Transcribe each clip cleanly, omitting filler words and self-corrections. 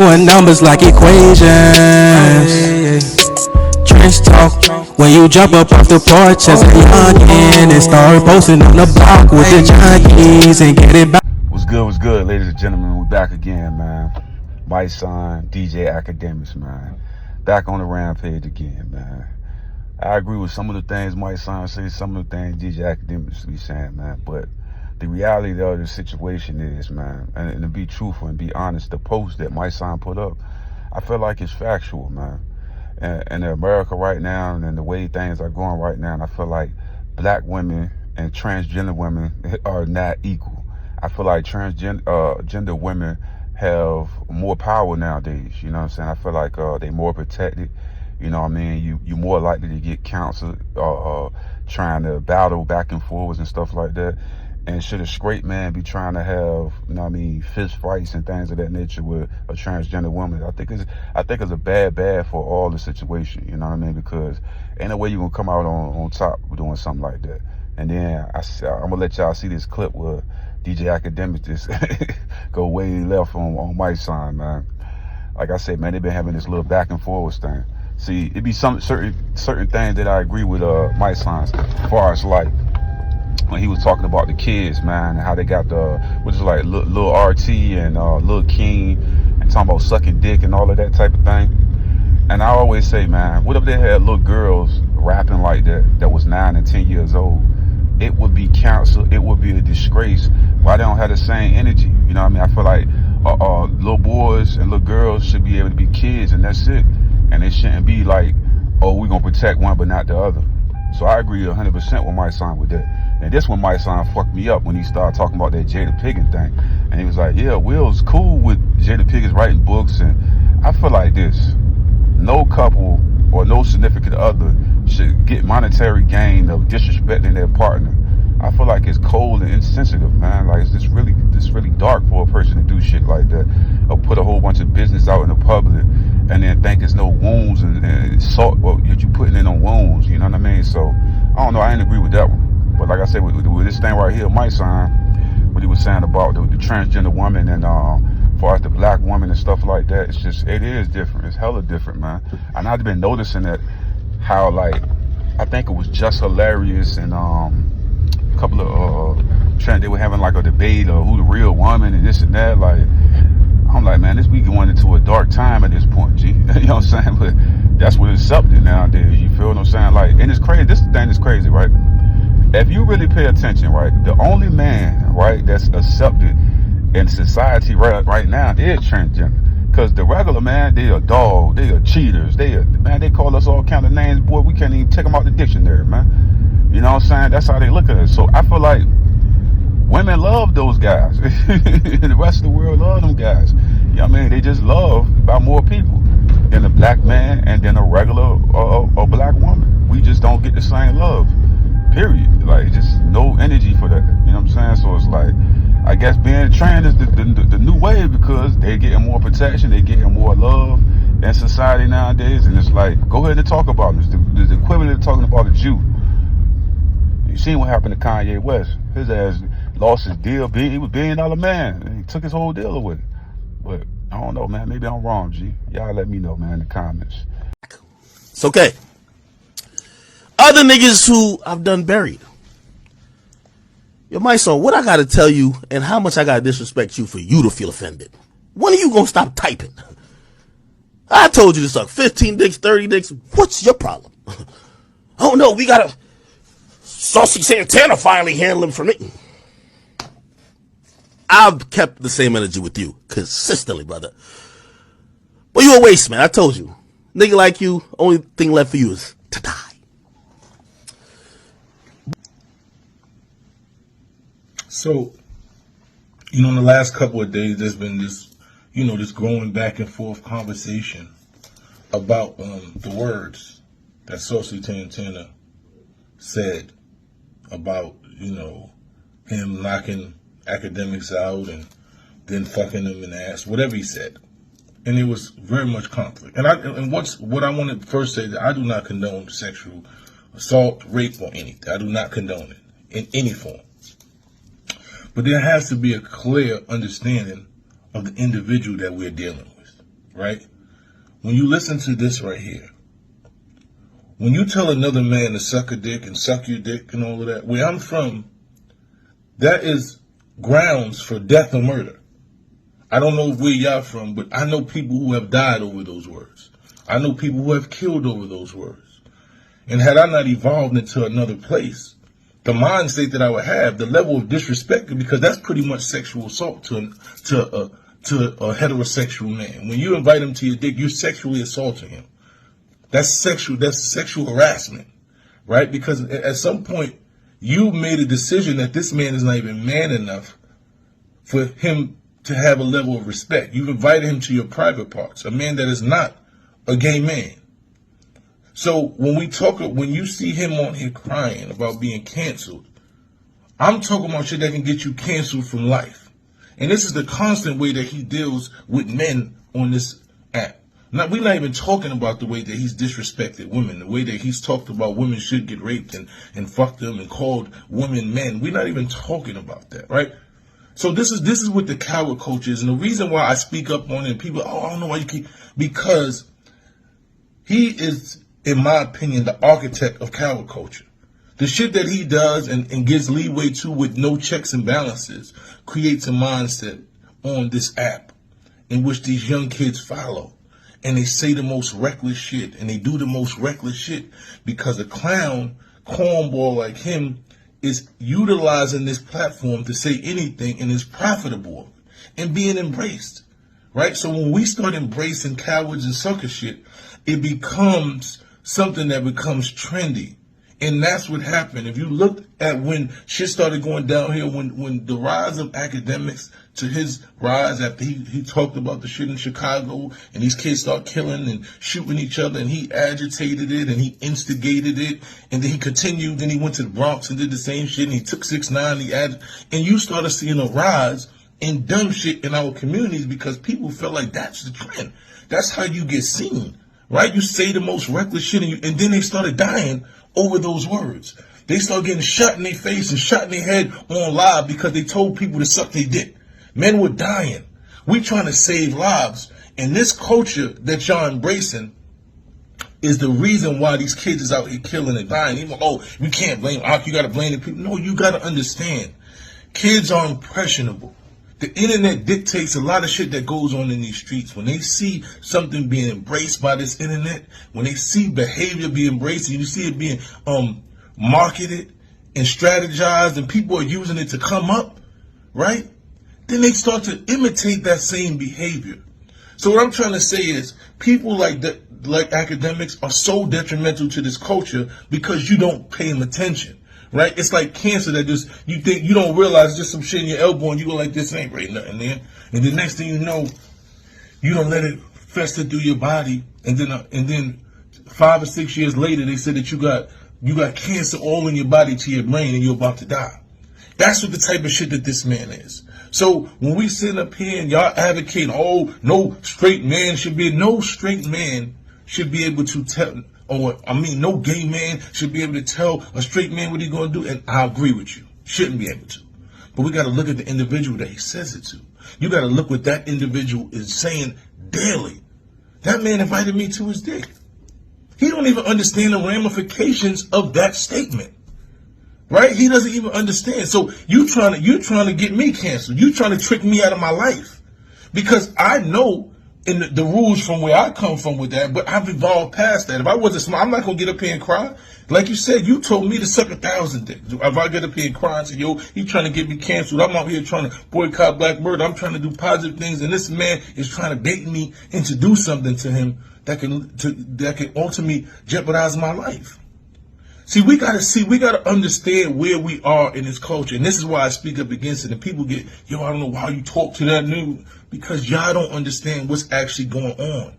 Doing numbers like equations. Trench talk. When you jump up off the porch as a youngin' and start posting on the block with the junkies and get it back. What's good, ladies and gentlemen? We're back again, man. Mysonne, DJ Akademiks, man. Back on the rampage again, man. I agree with some of the things Mysonne says, some of the things DJ Akademiks be saying, man. But the reality of the situation is, man, and to be truthful and be honest, the post that Mysonne put up, I feel like it's factual, man. And in America right now, and the way things are going right now, and I feel like black women and transgender women are not equal. I feel like transgender women have more power nowadays. You know what I'm saying? I feel like they more protected. You know what I mean? You more likely to get counseled, trying to battle back and forwards and stuff like that. And should a straight man be trying to have, you know what I mean, fist fights and things of that nature with a transgender woman? I think it's a bad for all the situation. You know what I mean? Because ain't no way you gonna come out on top doing something like that. And then I'm gonna let y'all see this clip where DJ Akademiks just go way left on Mysonne, man. Like I said, man, they've been having this little back and forwards thing. See, it be some certain things that I agree with Mysonne as far as like when he was talking about the kids, man, and how they got which is like Lil RT and Lil King, and talking about sucking dick and all of that type of thing. And I always say, man, what if they had little girls rapping like that was 9 and 10 years old? It would be canceled. It would be a disgrace. Why they don't have the same energy? You know what I mean? I feel like little boys and little girls should be able to be kids, and that's it. And it shouldn't be like, oh, we're going to protect one but not the other. So I agree 100% with Mysonne with that. And this one, Mysonne fucked me up when he started talking about that Jada Pinkett thing. And he was like, yeah, Will's cool with Jada Pinkett writing books. And I feel like this. No couple or no significant other should get monetary gain of disrespecting their partner. I feel like it's cold and insensitive, man. Like it's really dark for a person to do shit like that, or put a whole bunch of business out in the public, and then think it's no wounds and salt that you putting in on wounds. You know what I mean? So I don't know. I ain't agree with that one. But like I said, with this thing right here, Mysonne, what he was saying about the transgender woman and as far as the black woman and stuff like that, it is different. It's hella different, man. And I've been noticing that how like I think it was Just Hilarious and a couple of they were having like a debate of who the real woman and this and that. Like I'm like, man, we going into a dark time at this point, G. You know what I'm saying? But that's what it's accepted nowadays. You feel what I'm saying? Like, and it's crazy. This thing is crazy, right? If you really pay attention, right, the only man, right, that's accepted in society right now is transgender. Because the regular man, they are dog, they are cheaters, man, they call us all kind of names, boy, we can't even take them out the dictionary, man. You know what I'm saying? That's how they look at us. So I feel like women love those guys. The rest of the world love them guys. You know what I mean? They just love by more people than a black man and then a regular or black woman. We just don't get the same love. Period. Like, just no energy for that. You know what I'm saying? So it's like, I guess being trans is the new wave because they're getting more protection, they're getting more love in society nowadays. And it's like, go ahead and talk about it. It's the equivalent of talking about a Jew. You seen what happened to Kanye West. His ass lost his deal. He was $1 billion man. And he took his whole deal away. But I don't know, man. Maybe I'm wrong, G. Y'all let me know, man, in the comments. It's okay. Other niggas who I've done buried. Yo, Mysonne, what I gotta tell you and how much I gotta disrespect you for you to feel offended? When are you gonna stop typing? I told you to suck 15 dicks, 30 dicks. What's your problem? Oh no, we gotta Saucy Santana finally handle him for me. I've kept the same energy with you consistently, brother. But you a waste, man. I told you. Nigga like you, only thing left for you is to die. So, in the last couple of days, there's been this, this growing back and forth conversation about the words that Saucy Santana said about, him knocking Akademiks out and then fucking him in the ass, whatever he said. And it was very much conflict. And what I want to first say, that I do not condone sexual assault, rape, or anything. I do not condone it in any form. But there has to be a clear understanding of the individual that we're dealing with. right? When you listen to this right here, when you tell another man to suck a dick and suck your dick and all of that, where I'm from, that is grounds for death or murder. I don't know where y'all from, but I know people who have died over those words. I know people who have killed over those words. And had I not evolved into another place, the mind state that I would have, the level of disrespect, because that's pretty much sexual assault to a heterosexual man. When you invite him to your dick, you're sexually assaulting him. That's sexual harassment, right? Because at some point, you made a decision that this man is not even man enough for him to have a level of respect. You've invited him to your private parts, a man that is not a gay man. So when you see him on here crying about being canceled, I'm talking about shit that can get you canceled from life. And this is the constant way that he deals with men on this app. Now, we're not even talking about the way that he's disrespected women, the way that he's talked about women should get raped and fucked them and called women men. We're not even talking about that, right? So this is what the coward culture is. And the reason why I speak up on it, and people, I don't know why you keep, because he is, in my opinion, the architect of coward culture. The shit that he does and gives leeway to with no checks and balances creates a mindset on this app in which these young kids follow. And they say the most reckless shit, and they do the most reckless shit because a clown, cornball like him is utilizing this platform to say anything and is profitable and being embraced, right? So when we start embracing cowards and sucker shit, it becomes something that becomes trendy. And that's what happened. If you look at when shit started going downhill, when the rise of Akademiks to his rise after he talked about the shit in Chicago and these kids start killing and shooting each other and he agitated it and he instigated it and then he continued, then he went to the Bronx and did the same shit and he took 6ix9ine, and you started seeing a rise in dumb shit in our communities because people felt like that's the trend. That's how you get seen, right? You say the most reckless shit and then they started dying over those words. They start getting shot in their face and shot in their head on live because they told people to suck their dick. Men were dying. We trying to save lives. And this culture that y'all embracing is the reason why these kids is out here killing and dying. Even, we can't blame Ak, you got to blame the people. No, you got to understand. Kids are impressionable. The internet dictates a lot of shit that goes on in these streets. When they see something being embraced by this internet, when they see behavior being embraced, and you see it being marketed and strategized, and people are using it to come up, right? Then they start to imitate that same behavior. So what I'm trying to say is, people like Akademiks are so detrimental to this culture because you don't pay them attention. Right? It's like cancer that just, you think, you don't realize just some shit in your elbow and you go like, this ain't right nothing there. And the next thing you know, you don't let it fester through your body. And then 5 or 6 years later, they said that you got cancer all in your body to your brain and you're about to die. That's what the type of shit that this man is. So when we sit up here and y'all advocate, no straight man should be able to tell, no gay man should be able to tell a straight man what he's going to do. And I agree with you. Shouldn't be able to. But we got to look at the individual that he says it to. You got to look what that individual is saying daily. That man invited me to his dick. He don't even understand the ramifications of that statement. Right? He doesn't even understand. So you're trying to get me canceled. You trying to trick me out of my life. Because I know in the rules from where I come from with that, but I've evolved past that. If I wasn't smart, I'm not going to get up here and cry. Like you said, you told me to suck 1,000 dicks. If I get up here and cry and say, yo, he trying to get me canceled. I'm out here trying to boycott black murder. I'm trying to do positive things. And this man is trying to bait me into do something to him that can ultimately jeopardize my life. We got to understand where we are in this culture. And this is why I speak up against it. And people get, I don't know why you talk to that news. Because y'all don't understand what's actually going on.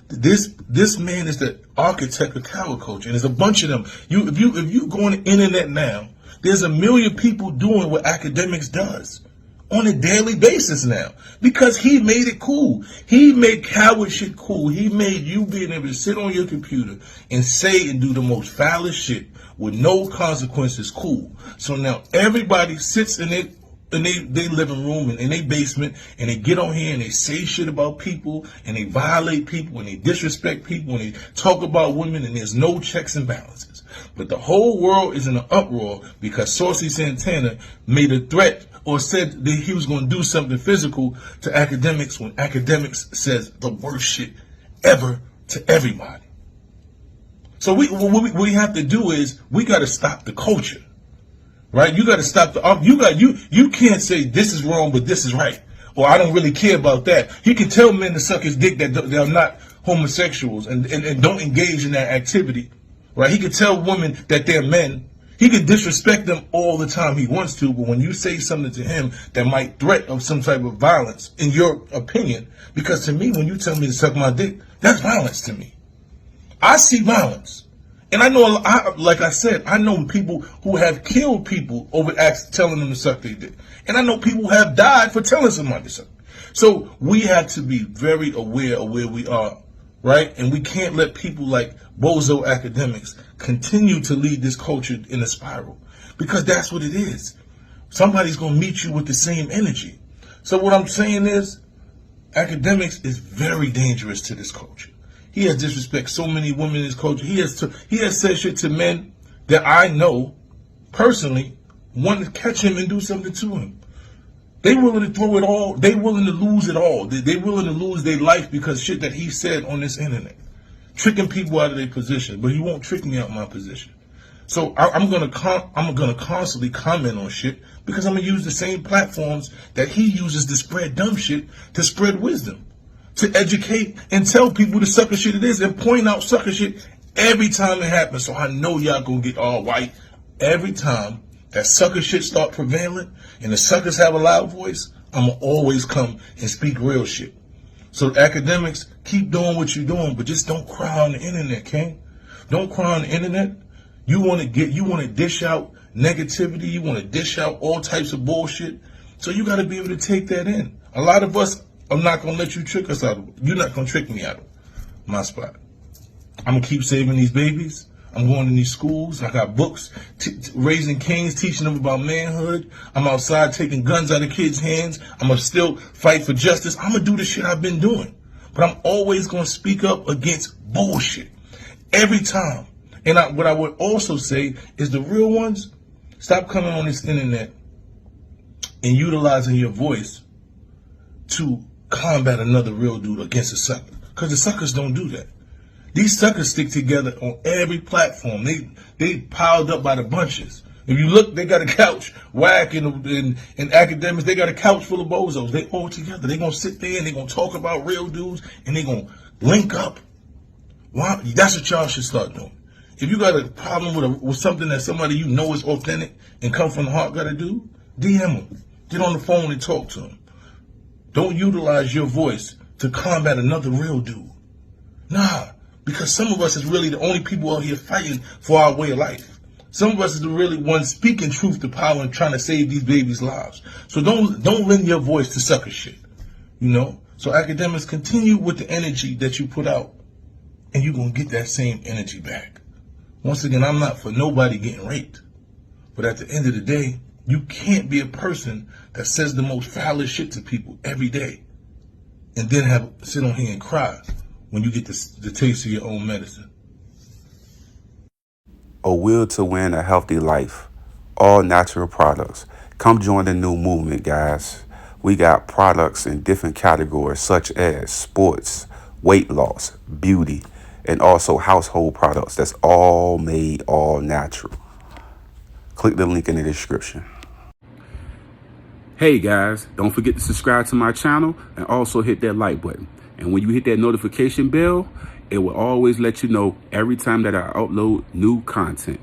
This man is the architect of coward culture. And there's a bunch of them. If you go on the internet now, there's 1 million people doing what Akademiks does on a daily basis now. Because he made it cool. He made coward shit cool. He made you being able to sit on your computer and say and do the most foulest shit with no consequences cool. So now everybody sits in it in they living room and in their basement, and they get on here and they say shit about people, and they violate people, and they disrespect people, and they talk about women, and there's no checks and balances. But the whole world is in an uproar because Saucy Santana made a threat or said that he was going to do something physical to Akademiks when Akademiks says the worst shit ever to everybody. So what we have to do is we got to stop the culture. Right? You got to stop you can't say this is wrong, but this is right. Or I don't really care about that. He can tell men to suck his dick that they're not homosexuals and don't engage in that activity. Right? He can tell women that they're men. He can disrespect them all the time he wants to, but when you say something to him that might threat of some type of violence, in your opinion, because to me, when you tell me to suck my dick, that's violence to me. I see violence. And I know, like I said, I know people who have killed people over telling them to suck their dick. And I know people who have died for telling somebody to suck. So we have to be very aware of where we are, right? And we can't let people like Bozo Akademiks continue to lead this culture in a spiral. Because that's what it is. Somebody's going to meet you with the same energy. So what I'm saying is, Akademiks is very dangerous to this culture. He has disrespected so many women in his culture. He has said shit to men that I know personally want to catch him and do something to him. They willing to throw it all. They willing to lose it all. They willing to lose their life because shit that he said on this internet, tricking people out of their position. But he won't trick me out of my position. So I'm gonna constantly comment on shit because I'm gonna use the same platforms that he uses to spread dumb shit, to spread wisdom, to educate and tell people the sucker shit it is and point out sucker shit every time it happens. So I know y'all gonna get all white every time that sucker shit start prevailing and the suckers have a loud voice. I'm gonna always come and speak real shit. So Akademiks, keep doing what you're doing, but just don't cry on the internet, King. Don't cry on the internet. You want to dish out negativity. You want to dish out all types of bullshit. So you got to be able to take that in. A lot of us, I'm not going to let you trick us out of it. You're not going to trick me out of my spot. I'm going to keep saving these babies. I'm going to these schools. I got books, raising kings, teaching them about manhood. I'm outside taking guns out of kids' hands. I'm going to still fight for justice. I'm going to do the shit I've been doing. But I'm always going to speak up against bullshit. Every time. And what I would also say is the real ones, stop coming on this internet and utilizing your voice to combat another real dude against a sucker. Because the suckers don't do that. These suckers stick together on every platform. They piled up by the bunches. If you look, they got a couch. Whack and Akademiks, they got a couch full of bozos. They all together. They going to sit there and they going to talk about real dudes and they going to link up. Wow, that's what y'all should start doing. If you got a problem with something that somebody you know is authentic and come from the heart got to do, DM them. Get on the phone and talk to them. Don't utilize your voice to combat another real dude. Nah, because some of us is really the only people out here fighting for our way of life. Some of us is the really ones speaking truth to power and trying to save these babies' lives. So don't lend your voice to sucker shit. You know? So Akademiks, continue with the energy that you put out, and you're going to get that same energy back. Once again, I'm not for nobody getting raped. But at the end of the day, you can't be a person that says the most foulest shit to people every day and then sit on here and cry when you get the taste of your own medicine. A will to win a healthy life. All natural products. Come join the new movement, guys. We got products in different categories such as sports, weight loss, beauty, and also household products that's all made all natural. Click the link in the description. Hey guys, don't forget to subscribe to my channel and also hit that like button. And when you hit that notification bell, it will always let you know every time that I upload new content.